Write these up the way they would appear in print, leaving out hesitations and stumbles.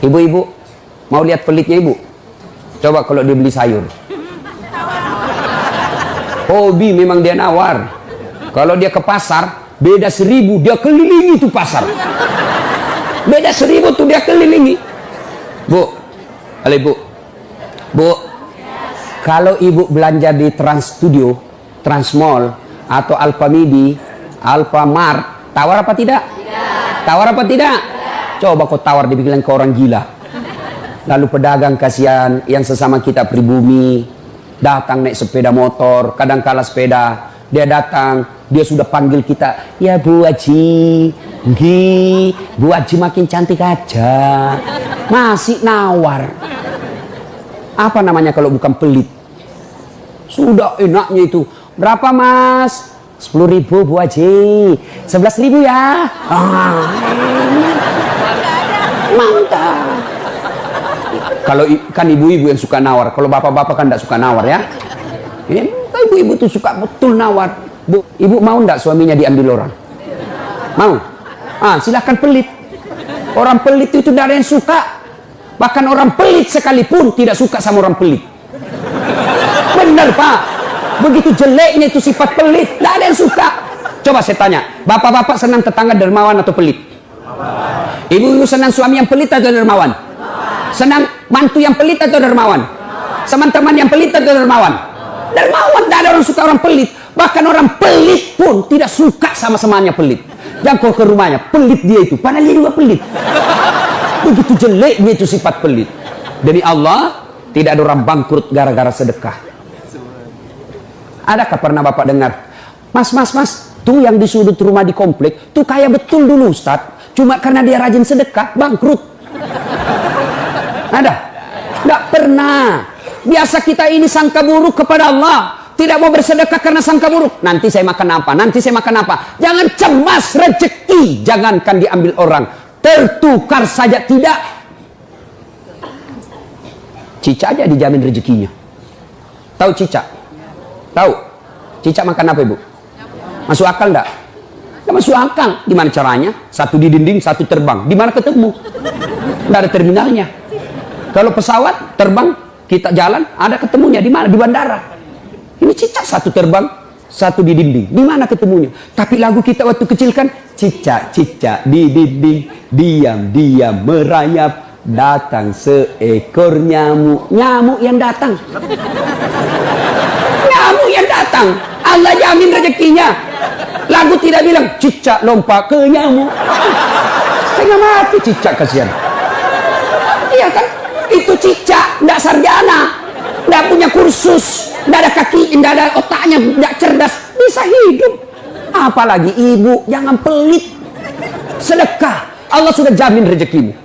Ibu-ibu, mau lihat pelitnya ibu? Coba kalau dia beli sayur. Hobi memang dia nawar. Kalau dia ke pasar, beda 1000, dia kelilingi tuh pasar. Beda 1000 tuh dia kelilingi. Bu, halo ibu. Bu, kalau ibu belanja di Trans Studio, Trans Mall, atau Alfamidi, Alfamart, tawar apa tidak? Tawar apa tidak? Coba kau tawar, dibilang ke orang gila. Lalu pedagang kasihan, yang sesama kita pribumi, datang naik sepeda motor, kadang kala sepeda, dia datang, dia sudah panggil kita, ya Bu Haji, Bu Haji makin cantik aja, masih nawar. Apa namanya kalau bukan pelit? Sudah enaknya itu, berapa mas? 10.000 Bu Haji, 11.000 ya. Mantap. Kalau kan ibu-ibu yang suka nawar, kalau bapak-bapak kan tidak suka nawar ya. Ini ibu-ibu tuh suka betul nawar. Bu, ibu mau ndak suaminya diambil orang? Mau? Silahkan pelit. Orang pelit itu tidak ada yang suka. Bahkan orang pelit sekalipun tidak suka sama orang pelit. Benar Pak. Begitu jeleknya itu sifat pelit, tidak ada yang suka. Coba saya tanya, bapak-bapak senang tetangga dermawan atau pelit? Ibu-ibu senang suami yang pelit atau dermawan? Senang mantu yang pelit atau dermawan? Teman-teman yang pelit atau dermawan? Dermawan, tidak ada orang suka orang pelit. Bahkan orang pelit pun tidak suka sama semuanya pelit. Jangan kau ke rumahnya, pelit dia itu, padahal dia juga pelit. Begitu jeleknya itu sifat pelit. Demi Allah, tidak ada orang bangkrut gara-gara sedekah. Adakah pernah bapak dengar, mas, tuh yang di sudut rumah di komplek, tuh kaya betul dulu Ustadz, cuma karena dia rajin sedekah, bangkrut. Ada? Tidak pernah. Biasa kita ini sangka buruk kepada Allah. Tidak mau bersedekah karena sangka buruk. Nanti saya makan apa? Nanti saya makan apa? Jangan cemas rezeki. Jangankan diambil orang. Tertukar saja tidak. Cica aja dijamin rezekinya. Tahu Cica? Tahu? Cica makan apa ibu? Masuk akal enggak? Enggak masuk akal. Gimana caranya? Satu di dinding, satu terbang. Di mana ketemu? Enggak ada terminalnya. Kalau pesawat terbang, kita jalan, ada ketemunya di mana? Di bandara. Ini Cica satu terbang, satu di dinding. Di mana ketemunya? Tapi lagu kita waktu kecil kan, Cica di dinding, diam merayap, datang seekor nyamuk. Nyamuk yang datang. Nyamuk yang datang. Allah jamin rezekinya. Lagu tidak bilang Cica lompat ke nyamuk. Setengah mati Cica, kasihan. Iya kan? Itu Cica, tidak sarjana, tidak punya kursus, tidak ada kaki, tidak ada otaknya, tidak cerdas, bisa hidup. Apalagi ibu, jangan pelit. Sedekah, Allah sudah jamin rezekimu.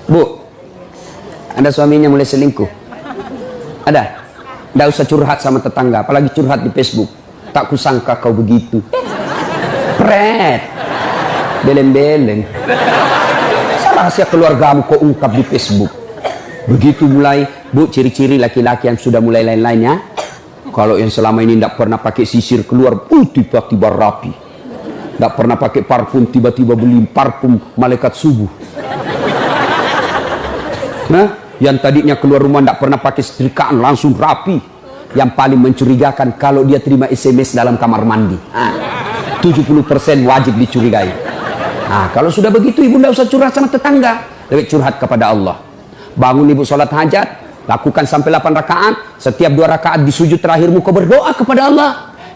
Bu, ada suaminya mulai selingkuh? Ada? Tidak usah curhat sama tetangga, apalagi curhat di Facebook. Tak kusangka kau begitu. Pret, beleng-beleng. Rahasia keluargamu kau ungkap di Facebook. Begitu mulai, bu, ciri-ciri laki-laki yang sudah mulai lain-lainnya. Kalau yang selama ini tidak pernah pakai sisir keluar, tiba-tiba rapi. Tidak pernah pakai parfum, tiba-tiba beli parfum malaikat subuh. Nah, yang tadinya keluar rumah tidak pernah pakai setrikaan, langsung rapi. Yang paling mencurigakan kalau dia terima SMS dalam kamar mandi. 70% wajib dicurigai. Nah, kalau sudah begitu ibu tidak usah curhat sama tetangga, lebih curhat kepada Allah. Bangun ibu sholat hajat, lakukan sampai 8 rakaat. Setiap 2 rakaat di sujud terakhirmu kau berdoa kepada Allah.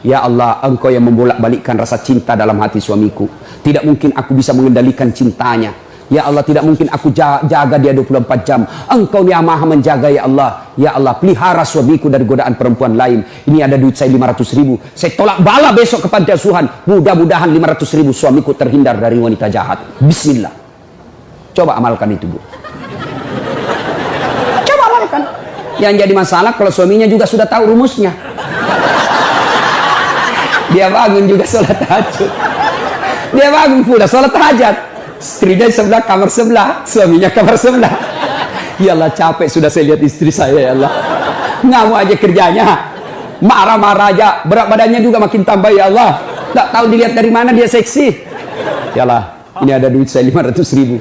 Ya Allah, engkau yang membolak-balikkan rasa cinta dalam hati suamiku. Tidak mungkin aku bisa mengendalikan cintanya. Ya Allah, tidak mungkin aku jaga dia 24 jam. Engkau yang maha menjaga ya Allah. Ya Allah, pelihara suamiku dari godaan perempuan lain. Ini ada duit saya 500.000. Saya tolak bala besok ke panti asuhan. Mudah-mudahan 500.000 suamiku terhindar dari wanita jahat. Bismillah. Coba amalkan itu, Bu. Coba amalkan. Yang jadi masalah kalau suaminya juga sudah tahu rumusnya. Dia bangun juga sholat tahajud. Dia bangun pula sholat hajat. Istrinya sebelah, kamar sebelah, suaminya kamar sebelah. Ya Allah, capek sudah saya lihat istri saya, ya Allah. Ngamuk aja kerjanya, marah-marah aja, berat badannya juga makin tambah, ya Allah. Tak tahu dilihat dari mana dia seksi. Ya Allah, ini ada duit saya 500.000.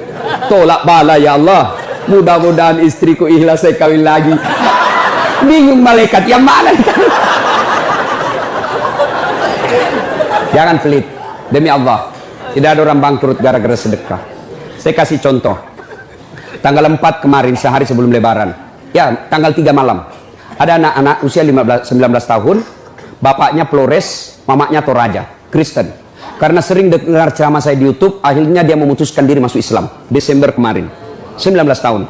tolak bala ya Allah. Mudah-mudahan istriku ikhlas saya kawin lagi. Bingung malaikat yang mana? Jangan pelit, demi Allah. Tidak ada orang bangkrut gara-gara sedekah. Saya kasih contoh. Tanggal 4 kemarin, sehari sebelum lebaran. Ya, tanggal 3 malam. Ada anak-anak usia 19 tahun. Bapaknya Flores, mamanya Toraja, Kristen. Karena sering dengar ceramah saya di YouTube, akhirnya dia memutuskan diri masuk Islam. Desember kemarin, 19 tahun.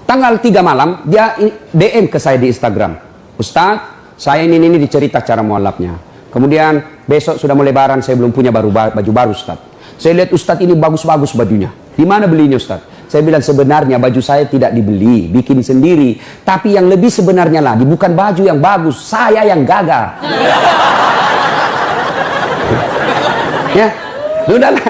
Tanggal 3 malam, dia DM ke saya di Instagram. Ustaz, saya ini dicerita cara mualafnya. Kemudian besok sudah mau lebaran, saya belum punya baju baru Ustaz. Saya lihat Ustaz ini bagus-bagus bajunya. Di mana belinya Ustaz? Saya bilang sebenarnya baju saya tidak dibeli, bikin sendiri. Tapi yang lebih sebenarnya lagi bukan baju yang bagus, saya yang gagal. Ya, sudahlah.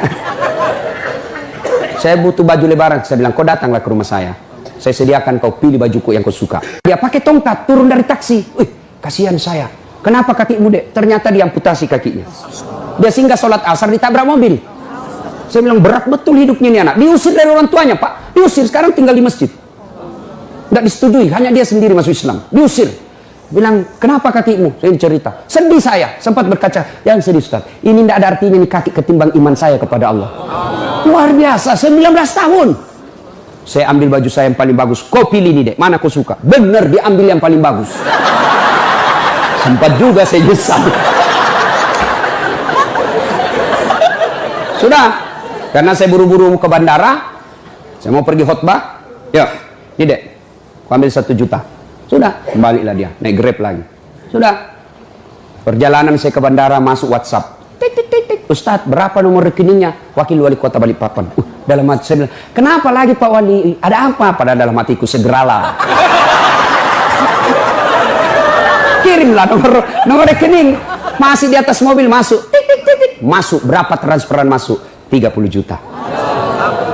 Saya butuh baju lebaran. Saya bilang, kau datanglah ke rumah saya. Saya sediakan kau pilih bajuku yang kau suka. Dia pakai tongkat turun dari taksi. Wih, kasihan saya. Kenapa kakimu dek? Ternyata diamputasi kakinya. Dia singgah sholat asar ditabrak mobil. Saya bilang berat betul hidupnya ini anak. Diusir dari orang tuanya pak. Diusir sekarang tinggal di masjid. Tidak disetujui. Hanya dia sendiri masuk Islam. Diusir. Bilang kenapa kakimu? Saya cerita. Sedih saya. Sempat berkaca. Jangan sedih Ustaz. Ini tidak ada artinya ini kaki ketimbang iman saya kepada Allah. Luar biasa. 19 tahun. Saya ambil baju saya yang paling bagus. Kau pilih ini dek. Mana kau suka? Benar diambil yang paling bagus. Sempat juga saya nyesal. Sudah. Karena saya buru-buru ke bandara. Saya mau pergi khutbah. Ya. Ini dek. Kau ambil 1 juta. Sudah. Kembalilah dia. Naik Grab lagi. Sudah. Perjalanan saya ke bandara masuk WhatsApp. Tik, tik, tik, tik. Ustadz, berapa nomor rekeningnya? Wakil Wali Kota Balikpapan. Dalam hati saya bilang, kenapa lagi Pak Wali? Ada apa? Pada dalam hatiku, segeralah. Kirimlah nomor rekening. Masih di atas mobil masuk. Tik, tik, tik, tik. Masuk. Berapa transferan masuk? 30 juta.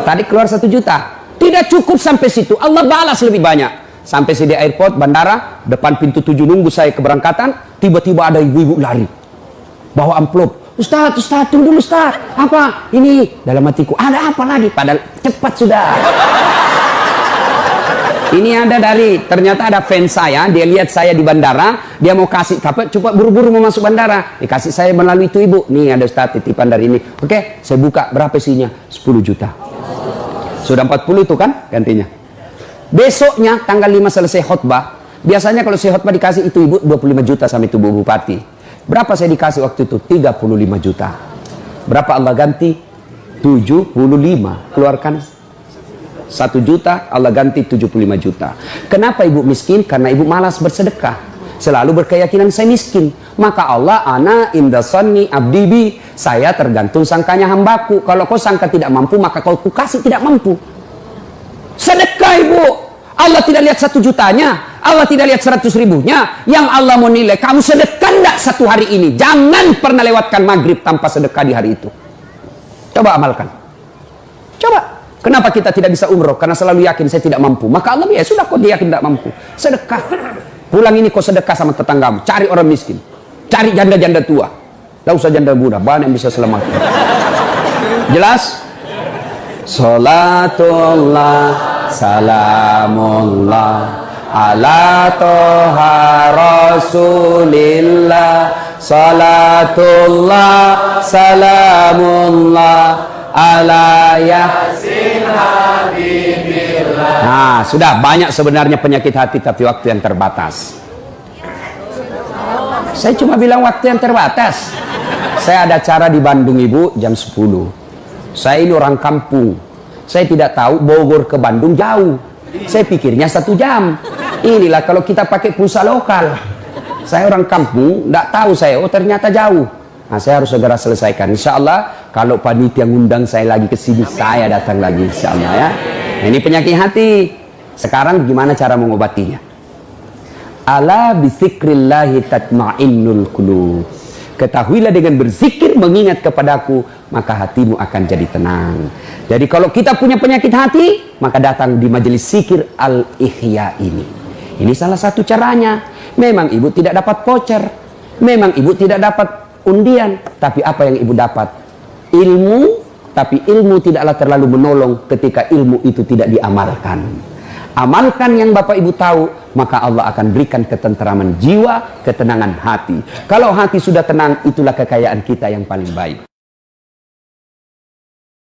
Tadi keluar 1 juta. Tidak cukup sampai situ. Allah balas lebih banyak. Sampai di airport, bandara, depan pintu 7 nunggu saya keberangkatan. Tiba-tiba ada ibu-ibu lari. Bawa amplop. Ustaz, tunggu dulu Ustaz. Apa? Ini dalam hatiku. Ada apa lagi? Padahal cepat sudah. Ini ada ternyata ada fans saya. Dia lihat saya di bandara. Dia mau kasih, coba buru-buru mau masuk bandara. Dikasih saya melalui itu ibu. Nih ada Ustaz titipan dari ini. Oke, saya buka. Berapa isinya? 10 juta. Sudah 40 itu kan gantinya. Besoknya tanggal 5 selesai khutbah. Biasanya kalau saya khutbah dikasih itu ibu 25 juta sama itu bu bupati. Berapa saya dikasih waktu itu? 35 juta. Berapa Allah ganti? 75. Keluarkan 1 juta, Allah ganti 75 juta. Kenapa ibu miskin? Karena ibu malas bersedekah. Selalu berkeyakinan saya miskin. Maka Allah, ana indasani abdibi. Saya tergantung sangkanya hambaku. Kalau kau sangka tidak mampu, maka kau kasih tidak mampu. Sedekah ibu. Allah tidak lihat 1 jutanya. Allah tidak lihat 100 ribunya. Yang Allah mau nilai, kamu sedekah enggak 1 hari ini. Jangan pernah lewatkan maghrib tanpa sedekah di hari itu. Coba amalkan. Coba. Kenapa kita tidak bisa umroh? Karena selalu yakin saya tidak mampu. Maka Allah, ya sudah kok dia yakin tidak mampu. Sedekah. Pulang ini kau sedekah sama tetanggamu. Cari orang miskin. Cari janda-janda tua. Tidak usah janda muda. Banyak yang bisa selamatkan. Jelas? Salatullah, salamullah ala toha rasulillah. Salatullah, salamullah ala yasin habibillah. Nah, sudah banyak sebenarnya penyakit hati, tapi waktu yang terbatas. Saya cuma bilang waktu yang terbatas. Saya ada acara di Bandung ibu jam 10. Saya ini orang kampung. Saya tidak tahu Bogor ke Bandung jauh. Saya pikirnya 1 jam. Inilah kalau kita pakai pulsa lokal. Saya orang kampung, tidak tahu saya. Oh ternyata jauh. Nah saya harus segera selesaikan. Insya Allah kalau panitia ngundang saya lagi ke sini, saya datang lagi. Insya Allah ya. Nah, ini penyakit hati. Sekarang gimana cara mengobatinya? Ala bizikrillahi tatma'innul qulub. Ketahuilah dengan berzikir mengingat kepadaku, maka hatimu akan jadi tenang. Jadi kalau kita punya penyakit hati, maka datang di majelis zikir Al-Ihya ini. Ini salah satu caranya. Memang ibu tidak dapat voucher, memang ibu tidak dapat undian, tapi apa yang ibu dapat? Ilmu tapi ilmu tidaklah terlalu menolong ketika ilmu itu tidak diamalkan. Amalkan yang Bapak Ibu tahu, maka Allah akan berikan ketenteraman jiwa, ketenangan hati. Kalau hati sudah tenang, itulah kekayaan kita yang paling baik.